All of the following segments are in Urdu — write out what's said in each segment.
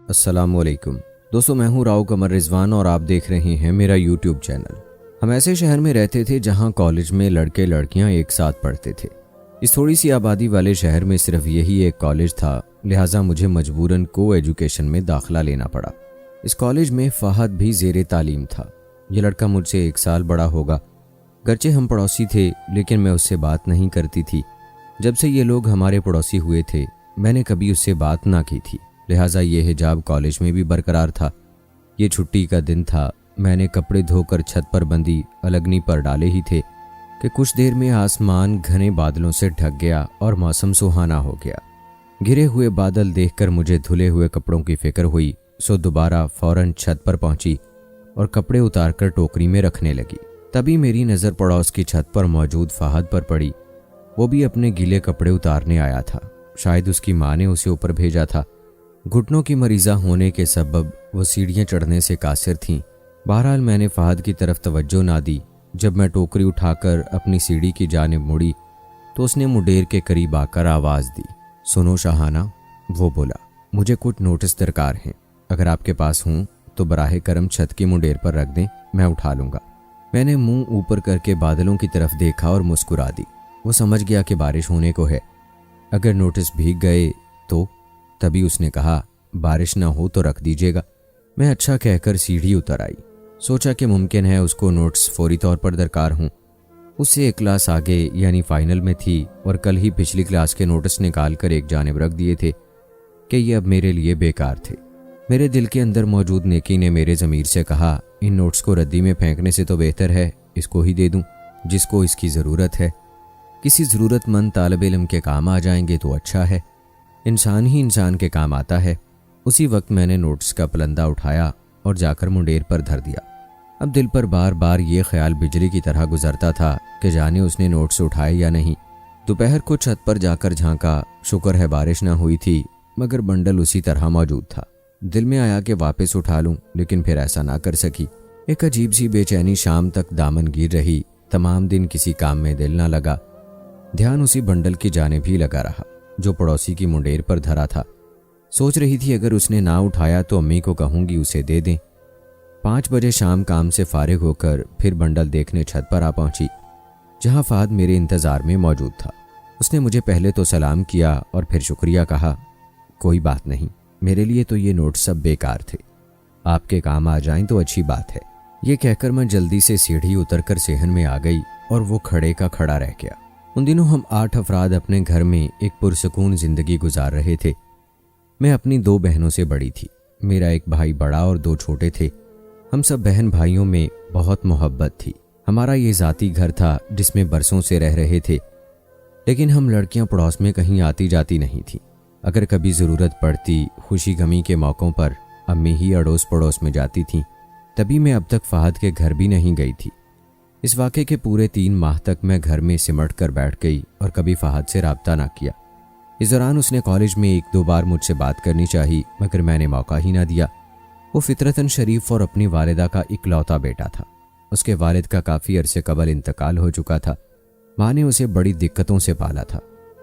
السلام علیکم دوستو، میں ہوں راؤ قمر رضوان اور آپ دیکھ رہے ہیں میرا یوٹیوب چینل۔ ہم ایسے شہر میں رہتے تھے جہاں کالج میں لڑکے لڑکیاں ایک ساتھ پڑھتے تھے۔ اس تھوڑی سی آبادی والے شہر میں صرف یہی ایک کالج تھا، لہٰذا مجھے مجبوراً کو ایجوکیشن میں داخلہ لینا پڑا۔ اس کالج میں فہد بھی زیر تعلیم تھا۔ یہ لڑکا مجھ سے 1 سال بڑا ہوگا، گرچہ ہم پڑوسی تھے لیکن میں اس سے بات نہیں کرتی تھی۔ جب سے یہ لوگ ہمارے پڑوسی ہوئے تھے میں نے کبھی اس سے بات نہ کی تھی، لہٰذا یہ حجاب کالج میں بھی برقرار تھا۔ یہ چھٹی کا دن تھا، میں نے کپڑے دھو کر چھت پر بندی الگنی پر ڈالے ہی تھے کہ کچھ دیر میں آسمان گھنے بادلوں سے ڈھک گیا اور موسم سہانا ہو گیا۔ گھرے ہوئے بادل دیکھ کر مجھے دھلے ہوئے کپڑوں کی فکر ہوئی، سو دوبارہ فوراً چھت پر پہنچی اور کپڑے اتار کر ٹوکری میں رکھنے لگی۔ تبھی میری نظر پڑوس کی چھت پر موجود فہد پر پڑی۔ وہ بھی اپنے گیلے کپڑے اتارنے آیا تھا، شاید اس کی ماں نے اسے اوپر بھیجا تھا۔ گھٹنوں کی مریضہ ہونے کے سبب وہ سیڑھیاں چڑھنے سے قاصر تھیں۔ بہرحال میں نے فہد کی طرف توجہ نہ دی۔ جب میں ٹوکری اٹھا کر اپنی سیڑھی کی جانب مڑی تو اس نے مڈیر کے قریب آ کر آواز دی، سنو شاہانہ، وہ بولا، مجھے کچھ نوٹس درکار ہیں، اگر آپ کے پاس ہوں تو براہ کرم چھت کی مڈیر پر رکھ دیں، میں اٹھا لوں گا۔ میں نے منہ اوپر کر کے بادلوں کی طرف دیکھا اور مسکرا دی۔ وہ سمجھ گیا کہ بارش ہونے کو ہے، اگر نوٹس بھیگ گئے تو۔ تبھی اس نے کہا، بارش نہ ہو تو رکھ دیجیے گا۔ میں اچھا کہہ کر سیڑھی اتر آئی۔ سوچا کہ ممکن ہے اس کو نوٹس فوری طور پر درکار ہوں۔ اس سے 1 کلاس آگے یعنی فائنل میں تھی اور کل ہی پچھلی کلاس کے نوٹس نکال کر ایک جانب رکھ دیے تھے کہ یہ اب میرے لیے بیکار تھے۔ میرے دل کے اندر موجود نیکی نے میرے ضمیر سے کہا، ان نوٹس کو ردی میں پھینکنے سے تو بہتر ہے اس کو ہی دے دوں جس کو اس کی ضرورت ہے۔ کسی ضرورت مند طالب علم کے کام آ جائیں گے تو اچھا ہے، انسان ہی انسان کے کام آتا ہے۔ اسی وقت میں نے نوٹس کا پلندہ اٹھایا اور جا کر منڈیر پر دھر دیا۔ اب دل پر بار بار یہ خیال بجلی کی طرح گزرتا تھا کہ جانے اس نے نوٹس اٹھائے یا نہیں۔ دوپہر کو چھت پر جا کر جھانکا، شکر ہے بارش نہ ہوئی تھی، مگر بنڈل اسی طرح موجود تھا۔ دل میں آیا کہ واپس اٹھا لوں، لیکن پھر ایسا نہ کر سکی۔ ایک عجیب سی بے چینی شام تک دامن گیر رہی۔ تمام دن کسی کام میں دل نہ لگا، دھیان اسی بنڈل کی جانب ہی لگا رہا جو پڑوسی کی منڈیر پر دھرا تھا۔ سوچ رہی تھی اگر اس نے نہ اٹھایا تو امی کو کہوں گی اسے دے دیں۔ 5 بجے شام کام سے فارغ ہو کر پھر بنڈل دیکھنے چھت پر آ پہنچی، جہاں فہد میرے انتظار میں موجود تھا۔ اس نے مجھے پہلے تو سلام کیا اور پھر شکریہ کہا، کوئی بات نہیں، میرے لیے تو یہ نوٹ سب بیکار تھے، آپ کے کام آ جائیں تو اچھی بات ہے۔ یہ کہہ کر میں جلدی سے سیڑھی اتر کر صحن میں آ گئی اور وہ کھڑے کا کھڑا رہ گیا۔ ان دنوں ہم 8 افراد اپنے گھر میں ایک پرسکون زندگی گزار رہے تھے۔ میں اپنی 2 بہنوں سے بڑی تھی، میرا ایک بھائی بڑا اور 2 چھوٹے تھے۔ ہم سب بہن بھائیوں میں بہت محبت تھی۔ ہمارا یہ ذاتی گھر تھا جس میں برسوں سے رہ رہے تھے، لیکن ہم لڑکیاں پڑوس میں کہیں آتی جاتی نہیں تھیں۔ اگر کبھی ضرورت پڑتی، خوشی غمی کے موقعوں پر امی ہی اڑوس پڑوس میں جاتی تھیں۔ تبھی میں اب تک فہد کے گھر بھی نہیں گئی تھی۔ اس واقعے کے پورے 3 ماہ تک میں گھر میں سمٹ کر بیٹھ گئی اور کبھی فہد سے رابطہ نہ کیا۔ اس دوران اس نے کالج میں 1-2 بار مجھ سے بات کرنی چاہی، مگر میں نے موقع ہی نہ دیا۔ وہ فطرتاً شریف اور اپنی والدہ کا اکلوتا بیٹا تھا۔ اس کے والد کا کافی عرصے قبل انتقال ہو چکا تھا۔ ماں نے اسے بڑی دقتوں سے پالا تھا۔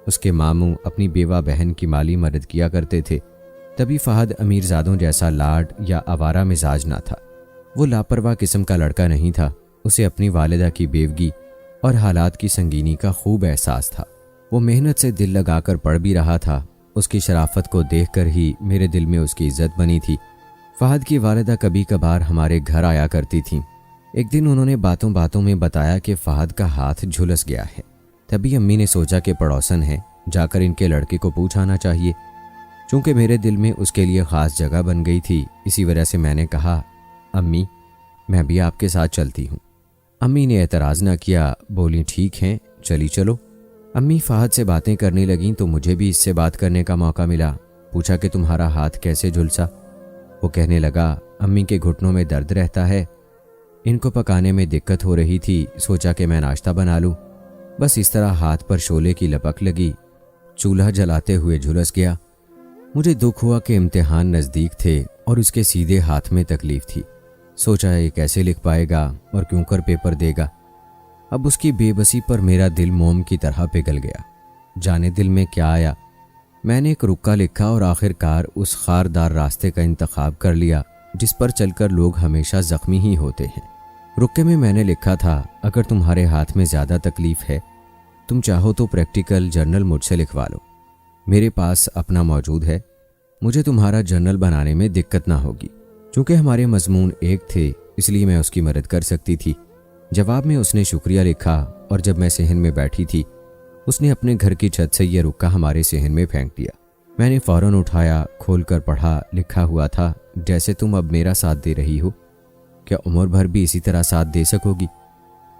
اس کے ماموں اپنی بیوہ بہن کی مالی مدد کیا کرتے تھے۔ تبھی فہد امیر زادوں جیسا لاڈ یا آوارہ مزاج نہ تھا۔ وہ لاپرواہ قسم کا لڑکا نہیں تھا۔ اسے اپنی والدہ کی بیوگی اور حالات کی سنگینی کا خوب احساس تھا۔ وہ محنت سے دل لگا کر پڑھ بھی رہا تھا۔ اس کی شرافت کو دیکھ کر ہی میرے دل میں اس کی عزت بنی تھی۔ فہد کی والدہ کبھی کبھار ہمارے گھر آیا کرتی تھیں۔ ایک دن انہوں نے باتوں باتوں میں بتایا کہ فہد کا ہاتھ جھلس گیا ہے۔ تبھی امی نے سوچا کہ پڑوسن ہے، جا کر ان کے لڑکے کو پوچھ آنا چاہیے۔ چونکہ میرے دل میں اس کے لیے خاص جگہ بن گئی تھی، اسی وجہ سے میں نے کہا، امی میں بھی آپ کے ساتھ چلتی ہوں۔ امی نے اعتراض نہ کیا، بولی ٹھیک ہے چلی چلو۔ امی فہد سے باتیں کرنے لگیں تو مجھے بھی اس سے بات کرنے کا موقع ملا۔ پوچھا کہ تمہارا ہاتھ کیسے جھلسا؟ وہ کہنے لگا، امی کے گھٹنوں میں درد رہتا ہے، ان کو پکانے میں دقت ہو رہی تھی، سوچا کہ میں ناشتہ بنا لوں، بس اس طرح ہاتھ پر شعلے کی لپک لگی، چولہا جلاتے ہوئے جھلس گیا۔ مجھے دکھ ہوا کہ امتحان نزدیک تھے اور اس کے سیدھے ہاتھ میں تکلیف تھی۔ سوچا یہ کیسے لکھ پائے گا اور کیوں کر پیپر دے گا۔ اب اس کی بے بسی پر میرا دل موم کی طرح پگھل گیا۔ جانے دل میں کیا آیا، میں نے ایک رکا لکھا اور آخر کار اس خاردار راستے کا انتخاب کر لیا جس پر چل کر لوگ ہمیشہ زخمی ہی ہوتے ہیں۔ رکے میں نے لکھا تھا، اگر تمہارے ہاتھ میں زیادہ تکلیف ہے، تم چاہو تو پریکٹیکل جرنل مجھ سے لکھوا لو، میرے پاس اپنا موجود ہے، مجھے تمہارا جرنل بنانے میں دقت نہ ہوگی۔ چونکہ ہمارے مضمون ایک تھے اس لیے میں اس کی مدد کر سکتی تھی۔ جواب میں اس نے شکریہ لکھا اور جب میں صحن میں بیٹھی تھی اس نے اپنے گھر کی چھت سے یہ رکا ہمارے صحن میں پھینک دیا۔ میں نے فوراً اٹھایا، کھول کر پڑھا، لکھا ہوا تھا، جیسے تم اب میرا ساتھ دے رہی ہو، کیا عمر بھر بھی اسی طرح ساتھ دے سکو گی؟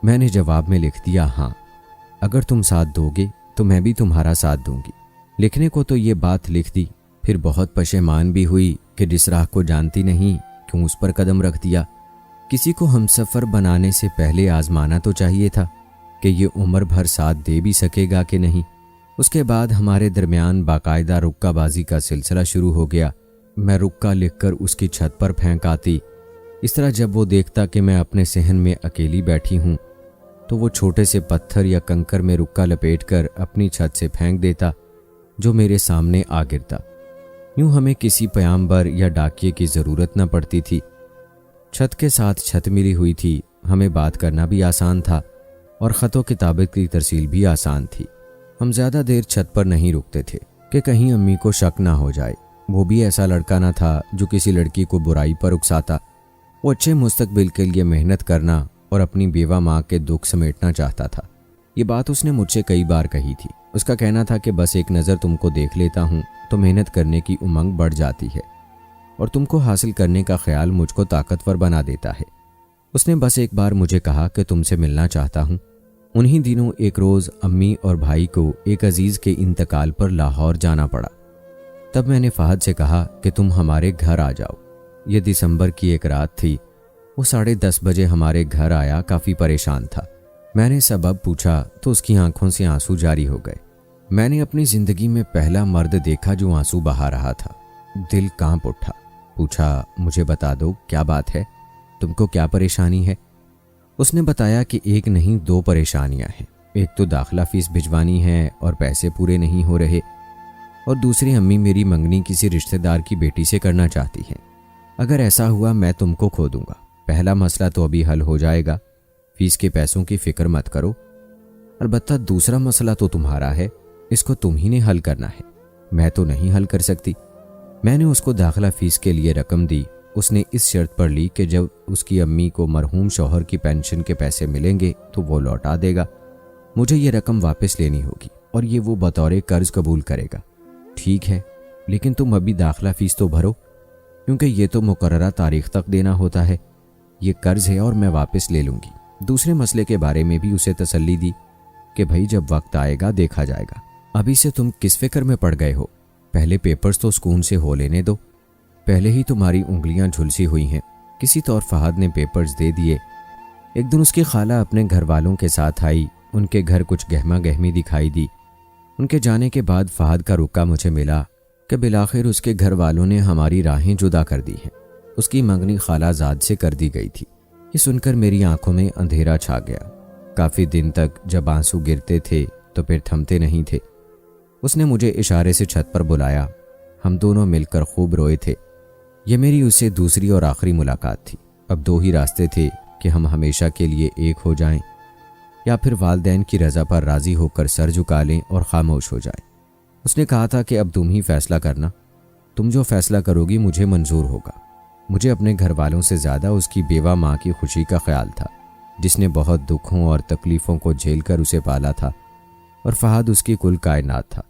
میں نے جواب میں لکھ دیا، ہاں، اگر تم ساتھ دو گے تو میں بھی تمہارا ساتھ دوں گی۔ لکھنے کو تو یہ بات لکھ دی، پھر بہت پشیمان بھی ہوئی کہ جس راہ کو جانتی نہیں کیوں اس پر قدم رکھ دیا۔ کسی کو ہمسفر بنانے سے پہلے آزمانا تو چاہیے تھا کہ یہ عمر بھر ساتھ دے بھی سکے گا کہ نہیں۔ اس کے بعد ہمارے درمیان باقاعدہ رکا بازی کا سلسلہ شروع ہو گیا۔ میں رکا لکھ کر اس کی چھت پر پھینک آتی، اس طرح جب وہ دیکھتا کہ میں اپنے صحن میں اکیلی بیٹھی ہوں تو وہ چھوٹے سے پتھر یا کنکر میں رکا لپیٹ کر اپنی چھت سے پھینک دیتا جو میرے سامنے آ گرتا۔ یوں ہمیں کسی پیامبر یا ڈاکیے کی ضرورت نہ پڑتی تھی۔ چھت کے ساتھ چھت ملی ہوئی تھی، ہمیں بات کرنا بھی آسان تھا اور خط و کتابت کی ترسیل بھی آسان تھی۔ ہم زیادہ دیر چھت پر نہیں رکتے تھے کہ کہیں امی کو شک نہ ہو جائے۔ وہ بھی ایسا لڑکا نہ تھا جو کسی لڑکی کو برائی پر اکساتا۔ وہ اچھے مستقبل کے لیے محنت کرنا اور اپنی بیوہ ماں کے دکھ سمیٹنا چاہتا تھا۔ یہ بات اس نے مجھ سے کئی بار کہی تھی۔ اس کا کہنا تھا کہ بس ایک نظر تم کو دیکھ لیتا ہوں تو محنت کرنے کی امنگ بڑھ جاتی ہے اور تم کو حاصل کرنے کا خیال مجھ کو طاقتور بنا دیتا ہے۔ اس نے بس ایک بار مجھے کہا کہ تم سے ملنا چاہتا ہوں۔ انہی دنوں ایک روز امی اور بھائی کو ایک عزیز کے انتقال پر لاہور جانا پڑا۔ تب میں نے فہد سے کہا کہ تم ہمارے گھر آ جاؤ۔ یہ دسمبر کی ایک رات تھی۔ وہ 10:30 بجے ہمارے گھر آیا، کافی پریشان تھا۔ میں نے سبب پوچھا تو اس کی آنکھوں سے آنسو جاری ہو گئے۔ میں نے اپنی زندگی میں پہلا مرد دیکھا جو آنسو بہا رہا تھا۔ دل کانپ اٹھا۔ پوچھا، مجھے بتا دو کیا بات ہے، تم کو کیا پریشانی ہے؟ اس نے بتایا کہ ایک نہیں 2 پریشانیاں ہیں۔ ایک تو داخلہ فیس بھجوانی ہے اور پیسے پورے نہیں ہو رہے، اور دوسری امی میری منگنی کسی رشتہ دار کی بیٹی سے کرنا چاہتی ہیں۔ اگر ایسا ہوا میں تم کو کھو دوں گا۔ پہلا مسئلہ تو ابھی حل ہو جائے گا، فیس کے پیسوں کی فکر مت کرو۔ البتہ دوسرا مسئلہ تو تمہارا ہے، اس کو تم ہی نے حل کرنا ہے، میں تو نہیں حل کر سکتی۔ میں نے اس کو داخلہ فیس کے لیے رقم دی۔ اس نے اس شرط پر لی کہ جب اس کی امی کو مرحوم شوہر کی پینشن کے پیسے ملیں گے تو وہ لوٹا دے گا، مجھے یہ رقم واپس لینی ہوگی اور یہ وہ بطور قرض قبول کرے گا۔ ٹھیک ہے، لیکن تم ابھی داخلہ فیس تو بھرو، کیونکہ یہ تو مقررہ تاریخ تک دینا ہوتا ہے، یہ قرض ہے اور میں واپس لے لوں گی۔ دوسرے مسئلے کے بارے میں بھی اسے تسلی دی کہ بھائی جب وقت آئے گا دیکھا جائے گا، ابھی سے تم کس فکر میں پڑ گئے ہو، پہلے پیپرز تو سکون سے ہو لینے دو، پہلے ہی تمہاری انگلیاں جھلسی ہوئی ہیں۔ کسی طور فہد نے پیپرز دے دیے۔ ایک دن اس کی خالہ اپنے گھر والوں کے ساتھ آئی، ان کے گھر کچھ گہما گہمی دکھائی دی۔ ان کے جانے کے بعد فہد کا رکا مجھے ملا کہ بالآخر اس کے گھر والوں نے ہماری راہیں جدا کر دی ہیں، اس کی منگنی خالہ زاد سے کر دی گئی تھی۔ یہ سن کر میری آنکھوں میں اندھیرا چھا گیا۔ کافی دن تک جب آنسو گرتے تھے تو پھر تھمتے نہیں تھے۔ اس نے مجھے اشارے سے چھت پر بلایا۔ ہم دونوں مل کر خوب روئے تھے۔ یہ میری اس سے دوسری اور آخری ملاقات تھی۔ اب 2 ہی راستے تھے کہ ہم ہمیشہ کے لیے ایک ہو جائیں یا پھر والدین کی رضا پر راضی ہو کر سر جھکا لیں اور خاموش ہو جائیں۔ اس نے کہا تھا کہ اب تم ہی فیصلہ کرنا، تم جو فیصلہ کرو گی مجھے منظور ہوگا۔ مجھے اپنے گھر والوں سے زیادہ اس کی بیوہ ماں کی خوشی کا خیال تھا، جس نے بہت دکھوں اور تکلیفوں کو جھیل کر اسے پالا تھا، اور فہد اس کی کل کائنات تھا۔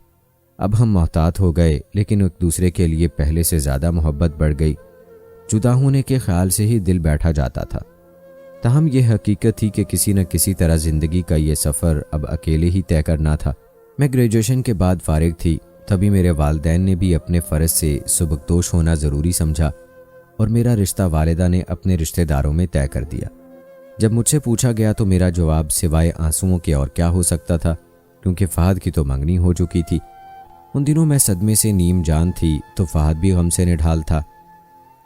اب ہم محتاط ہو گئے، لیکن ایک دوسرے کے لیے پہلے سے زیادہ محبت بڑھ گئی۔ جدا ہونے کے خیال سے ہی دل بیٹھا جاتا تھا۔ تاہم یہ حقیقت تھی کہ کسی نہ کسی طرح زندگی کا یہ سفر اب اکیلے ہی طے کرنا تھا۔ میں گریجویشن کے بعد فارغ تھی، تبھی میرے والدین نے بھی اپنے فرض سے سبکدوش ہونا ضروری سمجھا اور میرا رشتہ والدہ نے اپنے رشتہ داروں میں طے کر دیا۔ جب مجھ سے پوچھا گیا تو میرا جواب سوائے آنسوؤں کے اور کیا ہو سکتا تھا، کیونکہ فہد کی تو منگنی ہو چکی تھی۔ ان دنوں میں صدمے سے نیم جان تھی تو فہد بھی غم سے نڈھال تھا۔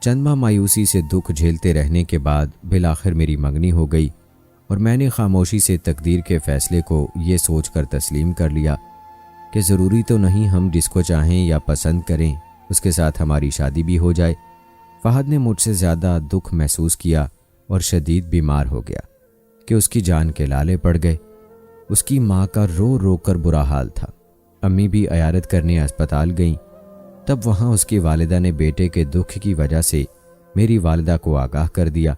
چند ماہ مایوسی سے دکھ جھیلتے رہنے کے بعد بالآخر میری منگنی ہو گئی اور میں نے خاموشی سے تقدیر کے فیصلے کو یہ سوچ کر تسلیم کر لیا کہ ضروری تو نہیں ہم جس کو چاہیں یا پسند کریں اس کے ساتھ ہماری شادی بھی ہو جائے۔ فہد نے مجھ سے زیادہ دکھ محسوس کیا اور شدید بیمار ہو گیا کہ اس کی جان کے لالے پڑ گئے۔ اس کی ماں کا رو رو کر برا حال تھا۔ امی بھی عیادت کرنے اسپتال گئیں۔ تب وہاں اس کی والدہ نے بیٹے کے دکھ کی وجہ سے میری والدہ کو آگاہ کر دیا۔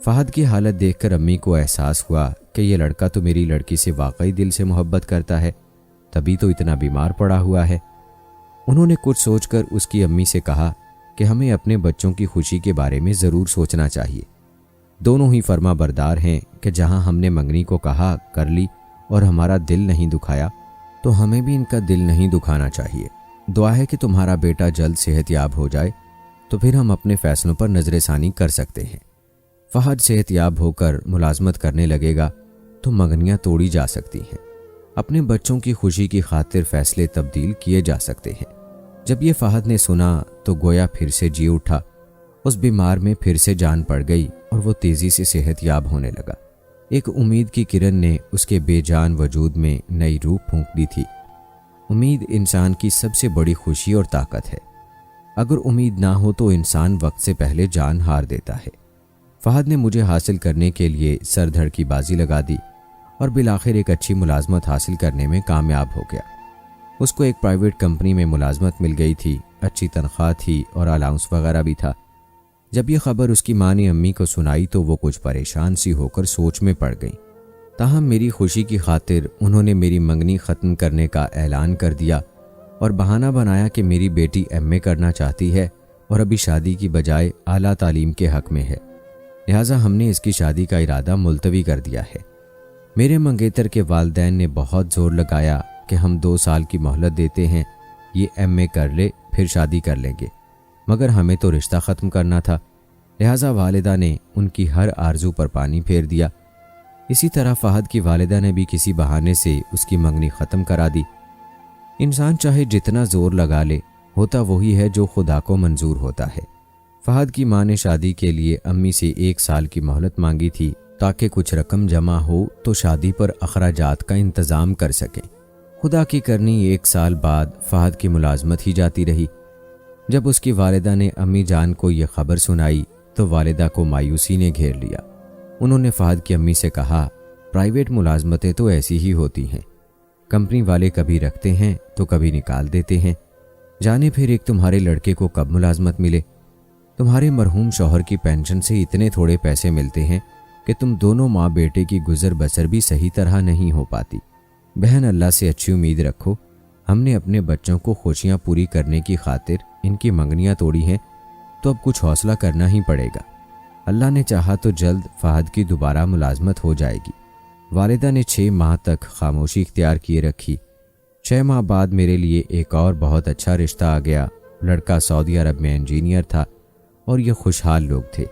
فہد کی حالت دیکھ کر امی کو احساس ہوا کہ یہ لڑکا تو میری لڑکی سے واقعی دل سے محبت کرتا ہے، تبھی تو اتنا بیمار پڑا ہوا ہے۔ انہوں نے کچھ سوچ کر اس کی امی سے کہا کہ ہمیں اپنے بچوں کی خوشی کے بارے میں ضرور سوچنا چاہیے۔ دونوں ہی فرما بردار ہیں کہ جہاں ہم نے منگنی کو کہا کر لی اور ہمارا دل نہیں دکھایا تو ہمیں بھی ان کا دل نہیں دکھانا چاہیے۔ دعا ہے کہ تمہارا بیٹا جلد صحت یاب ہو جائے تو پھر ہم اپنے فیصلوں پر نظر ثانی کر سکتے ہیں۔ فہد صحت یاب ہو کر ملازمت کرنے لگے گا تو منگنیاں توڑی جا سکتی ہیں، اپنے بچوں کی خوشی کی خاطر فیصلے تبدیل کیے جا سکتے ہیں۔ جب یہ فہد نے سنا تو گویا پھر سے جی اٹھا، اس بیمار میں پھر سے جان پڑ گئی اور وہ تیزی سے صحت یاب ہونے لگا۔ ایک امید کی کرن نے اس کے بے جان وجود میں نئی روح پھونک دی تھی۔ امید انسان کی سب سے بڑی خوشی اور طاقت ہے۔ اگر امید نہ ہو تو انسان وقت سے پہلے جان ہار دیتا ہے۔ فہد نے مجھے حاصل کرنے کے لیے سر دھڑ کی بازی لگا دی اور بالآخر ایک اچھی ملازمت حاصل کرنے میں کامیاب ہو گیا۔ اس کو ایک پرائیویٹ کمپنی میں ملازمت مل گئی تھی، اچھی تنخواہ تھی اور الاؤنس وغیرہ بھی تھا۔ جب یہ خبر اس کی ماں نے امی کو سنائی تو وہ کچھ پریشان سی ہو کر سوچ میں پڑ گئیں۔ تاہم میری خوشی کی خاطر انہوں نے میری منگنی ختم کرنے کا اعلان کر دیا اور بہانہ بنایا کہ میری بیٹی ایم اے کرنا چاہتی ہے اور ابھی شادی کی بجائے اعلیٰ تعلیم کے حق میں ہے، لہٰذا ہم نے اس کی شادی کا ارادہ ملتوی کر دیا ہے۔ میرے منگیتر کے والدین نے بہت زور لگایا کہ ہم 2 سال کی مہلت دیتے ہیں، یہ ایم اے کر لے پھر شادی کر لیں گے، مگر ہمیں تو رشتہ ختم کرنا تھا، لہٰذا والدہ نے ان کی ہر آرزو پر پانی پھیر دیا۔ اسی طرح فہد کی والدہ نے بھی کسی بہانے سے اس کی منگنی ختم کرا دی۔ انسان چاہے جتنا زور لگا لے، ہوتا وہی ہے جو خدا کو منظور ہوتا ہے۔ فہد کی ماں نے شادی کے لیے امی سے 1 سال کی مہلت مانگی تھی تاکہ کچھ رقم جمع ہو تو شادی پر اخراجات کا انتظام کر سکیں۔ خدا کی کرنی 1 سال بعد فہد کی ملازمت ہی جاتی رہی۔ جب اس کی والدہ نے امی جان کو یہ خبر سنائی تو والدہ کو مایوسی نے گھیر لیا۔ انہوں نے فہد کی امی سے کہا، پرائیویٹ ملازمتیں تو ایسی ہی ہوتی ہیں، کمپنی والے کبھی رکھتے ہیں تو کبھی نکال دیتے ہیں، جانے پھر ایک تمہارے لڑکے کو کب ملازمت ملے؟ تمہارے مرحوم شوہر کی پینشن سے اتنے تھوڑے پیسے ملتے ہیں کہ تم دونوں ماں بیٹے کی گزر بسر بھی صحیح طرح نہیں ہو پاتی۔ بہن، اللہ سے اچھی امید رکھو، ہم نے اپنے بچوں کو خوشیاں پوری کرنے کی خاطر ان کی منگنیاں توڑی ہیں تو اب کچھ حوصلہ کرنا ہی پڑے گا۔ اللہ نے چاہا تو جلد فہد کی دوبارہ ملازمت ہو جائے گی۔ والدہ نے 6 ماہ تک خاموشی اختیار کیے رکھی۔ 6 ماہ بعد میرے لیے ایک اور بہت اچھا رشتہ آ گیا۔ لڑکا سعودی عرب میں انجینئر تھا اور یہ خوشحال لوگ تھے۔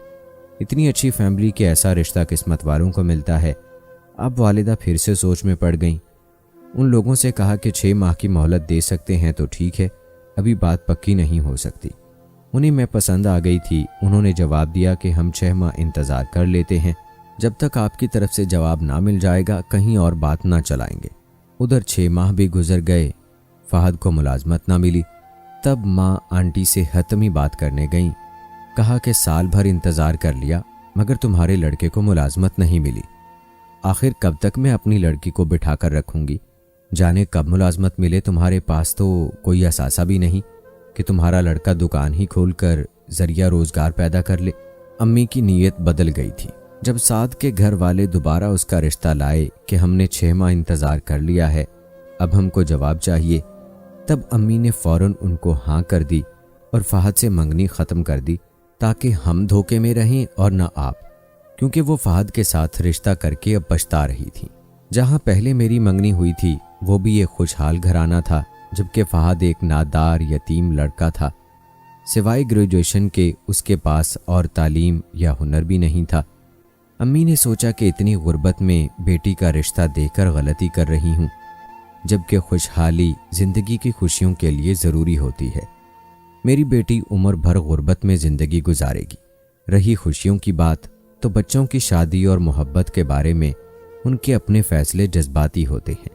اتنی اچھی فیملی کے ایسا رشتہ قسمت والوں کو ملتا ہے۔ اب والدہ پھر سے سوچ میں پڑ گئیں۔ ان لوگوں سے کہا کہ 6 ماہ کی مہلت دے سکتے ہیں تو ٹھیک ہے، ابھی بات پکی نہیں ہو سکتی۔ انہیں میں پسند آ گئی تھی۔ انہوں نے جواب دیا کہ ہم 6 ماہ انتظار کر لیتے ہیں، جب تک آپ کی طرف سے جواب نہ مل جائے گا کہیں اور بات نہ چلائیں گے۔ ادھر 6 ماہ بھی گزر گئے، فہد کو ملازمت نہ ملی۔ تب ماں آنٹی سے حتمی بات کرنے گئیں، کہا کہ سال بھر انتظار کر لیا مگر تمہارے لڑکے کو ملازمت نہیں ملی، آخر کب تک میں اپنی لڑکی کو بٹھا کر رکھوں گی؟ جانے کب ملازمت ملے، تمہارے پاس تو کوئی اثاثہ بھی نہیں کہ تمہارا لڑکا دکان ہی کھول کر ذریعہ روزگار پیدا کر لے۔ امی کی نیت بدل گئی تھی۔ جب سعد کے گھر والے دوبارہ اس کا رشتہ لائے کہ ہم نے 6 ماہ انتظار کر لیا ہے، اب ہم کو جواب چاہیے، تب امی نے فوراً ان کو ہاں کر دی اور فہد سے منگنی ختم کر دی تاکہ ہم دھوکے میں رہیں اور نہ آپ، کیونکہ وہ فہد کے ساتھ رشتہ کر کے اب پچھتا رہی تھی۔ جہاں پہلے میری منگنی ہوئی تھی وہ بھی ایک خوشحال گھرانہ تھا، جبکہ فہد ایک نادار یتیم لڑکا تھا۔ سوائے گریجویشن کے اس کے پاس اور تعلیم یا ہنر بھی نہیں تھا۔ امی نے سوچا کہ اتنی غربت میں بیٹی کا رشتہ دے کر غلطی کر رہی ہوں، جبکہ خوشحالی زندگی کی خوشیوں کے لیے ضروری ہوتی ہے۔ میری بیٹی عمر بھر غربت میں زندگی گزارے گی۔ رہی خوشیوں کی بات تو بچوں کی شادی اور محبت کے بارے میں ان کے اپنے فیصلے جذباتی ہوتے ہیں۔